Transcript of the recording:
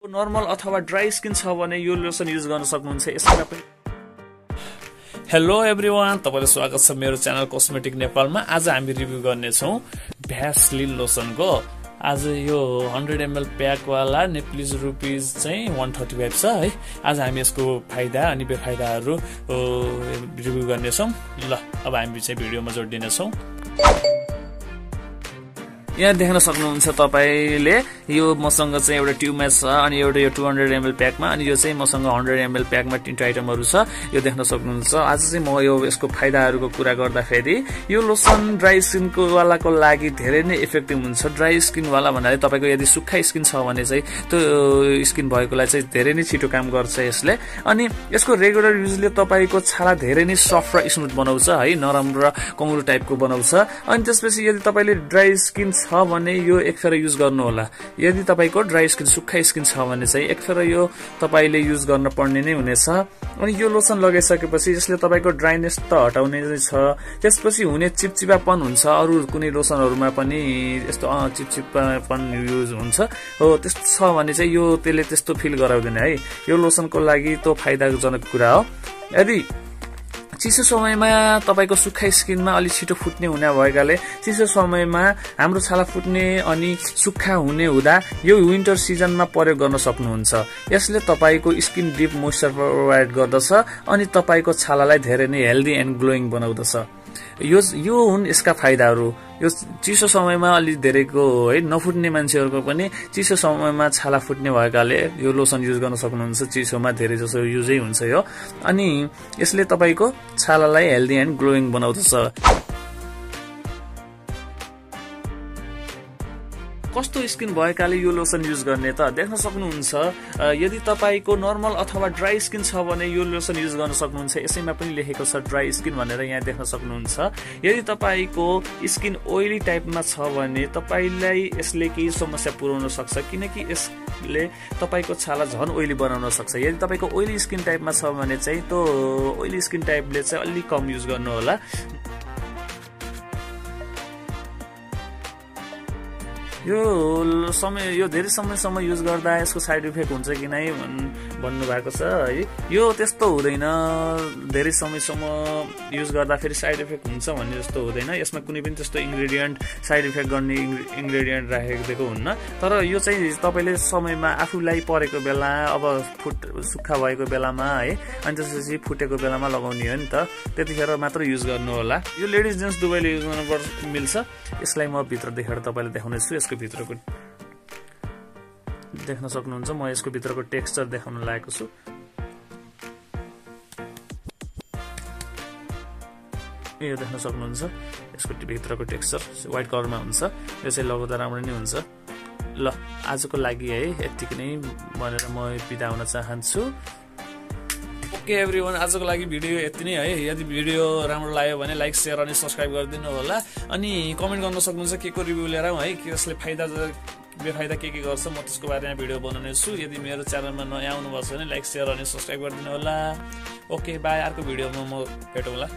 Normal अथवा dry skin छ भने यो लोसन युज गर्न सक्नुहुन्छ। यसमा पनि हेलो एभ्रीवान, तपाईलाई स्वागत छ मेरो च्यानल कस्मेटिक नेपालमा। आज हामी रिभ्यू गर्ने छौं भ्यासलिन लोसनको। आज यो 100 ml प्याक वाला नेपाली रुपीज चाहिँ 135 छ है। आज हामी यसको फाइदा अनि बेफाइदाहरु रिभ्यू गर्ने छौं। ल अब हामी चाहिँ भिडियोमा जोडिने छौं। यहाँ देख्न सक्नुहुन्छ तपाईले यो मसँग चाहिँ एउटा ट्युबमा छ अनि एउटा यो 200 ml प्याकमा अनि यो चाहिँ मसँग 100 ml प्याकमा तीनटा आइटमहरु छ। यो देख्न सक्नुहुन्छ। आज चाहिँ म यो यसको फाइदाहरुको कुरा गर्दाखेरि यो लोसन ड्राई स्किनको वालाको लागि धेरै नै इफेक्टिभ हुन्छ। ड्राई स्किन वाला भन्नाले तपाईको यदि सुक्खा स्किन छ भने चाहिँ त्यो स्किन भएकोलाई चाहिँ धेरै नै छिटो काम गर्छ यसले। अनि यसको रेगुलर युजले तपाईको छाला धेरै नै सफ्ट र स्मुथ बनाउँछ है, नरम र कङ्गुरो टाइपको बनाउँछ। अनि त्यसपछि यदि तपाईले ड्राई स्किन छ भने यो एकफेर युज गर्नु होला। यदि तपाईको ड्राई स्किन सुक्खा स्किन छ भने चाहिँ एकफेर यो तपाईले युज गर्न पर्ने नै हुनेछ। अनि यो लोसन लगाइसकेपछि यसले तपाईको ड्राइनेस त हटाउने नै छ। त्यसपछि हुने चिपचिपापन हुन्छ अरु कुनै लोसनहरुमा पनि यस्तो चिपचिपापन युज हुन्छ हो, त्यस्तो छ भने चाहिँ यो त्यसले त्यस्तो फिल गराउँदैन है। यो लोसनको लागि त फाइदाजनक कुरा हो। यदि चिसो समयमा तपाईको सुक्खा स्किनमा अलि छिटो फुट्ने हुने भएकाले चिसो समयमा हाम्रो छाला फुट्ने अनि सुक्खा हुने हुँदा यो विन्टर सिजनमा प्रयोग गर्न सक्नुहुन्छ। यसले तपाईको स्किन डिप मोइस्चर प्रोभाइड गर्दछ अनि तपाईको छालालाई धेरै नै हेल्दी एन्ड ग्लोइङ बनाउँदछ। यो हुन् यसका फाइदाहरु। यो चिसो समयमा अलि धेरैको है नफुट्ने मान्छेहरुको पनि चिसो समयमा छाला फुट्ने भएकाले यो लोसन युज गर्न सक्नुहुन्छ। चिसोमा धेरै जसो युजै हुन्छ यो। अनि यसले तपाईको छालालाई हेल्दी एन्ड ग्लोइङ बनाउँदछ। कस्तो स्किन भएकाले यो लोसन युज गर्ने त देख्न सक्नुहुन्छ। यदि तपाईको नर्मल अथवा ड्राई स्किन छ भने यो लोसन युज गर्न सक्नुहुन्छ। यसैमा पनि लेखेको छ ड्राई स्किन भनेर यहाँ देख्न सक्नुहुन्छ। यदि तपाईको स्किन ओइली टाइपमा छ भने तपाईलाई यसले केही समस्या पुर्याउन सक्छ, किनकि यसले तपाईको छाला झन ओइली बनाउन सक्छ। यदि तपाईको ओइली स्किन टाइपमा छ भने चाहिँ त्यो ओइली स्किन टाइपले चाहिँ अलि कम युज गर्नु होला। यो धेरै समयसम्म युज गर्दा यसको साइड इफेक्ट हुन्छ कि नै भन्नु भएको छ है। यो त्यस्तो हुँदैन। धेरै समयसम्म युज गर्दा फेरि साइड इफेक्ट हुन्छ भन्ने जस्तो हुँदैन। यसमा कुनै पनि त्यस्तो इन्ग्रेडियन्ट साइड इफेक्ट गर्ने इन्ग्रेडियन्ट राखेको हुन्न। तर यो चाहिँ तपाईले समयमा आफूलाई परेको बेला, अब सुक्खा भएको बेलामा है, अनि त्यसपछि फुटेको बेलामा लगाउने हो नि त, त्यतिखेर मात्र युज गर्नु होला। यो लेडिज जेन्ट्स दुवैले युज गर्न मिल्छ। यसलाई म भित्र देखेर तपाईलाई देखाउने छु। यसको भित्रको देख्न सक्नुहुन्छ। म यसको भित्रको टेक्सचर देखाउन लागेको छु। यो देख्न सक्नुहुन्छ। यसको भित्रको टेक्सचर व्हाइट कलरमा हुन्छ। यो चाहिँ लगाउँदा राम्रो नै हुन्छ। ल आजको लागि है यतिकै नै भनेर म बिदा हुन चाहन्छु। ओके एभ्रीवन, आजको लागि भिडियो यति नै है। यदि भिडियो राम्रो लाग्यो भने लाइक शेयर अनि सब्स्क्राइब गरिदिनु होला। अनि कमेन्ट गर्न सक्नुहुन्छ के को रिभ्यू लिएर आउँ है, यसले फाइदा बेफाइदा के गर्छ, म त्यसको बारेमा भिडियो बनाउने छु। यदि मेरो च्यानलमा नयाँ आउनुभएको छ भने लाइक शेयर अनि सब्स्क्राइब गरिदिनु होला। ओके बाई, अर्को भिडियोमा म भेटौँला।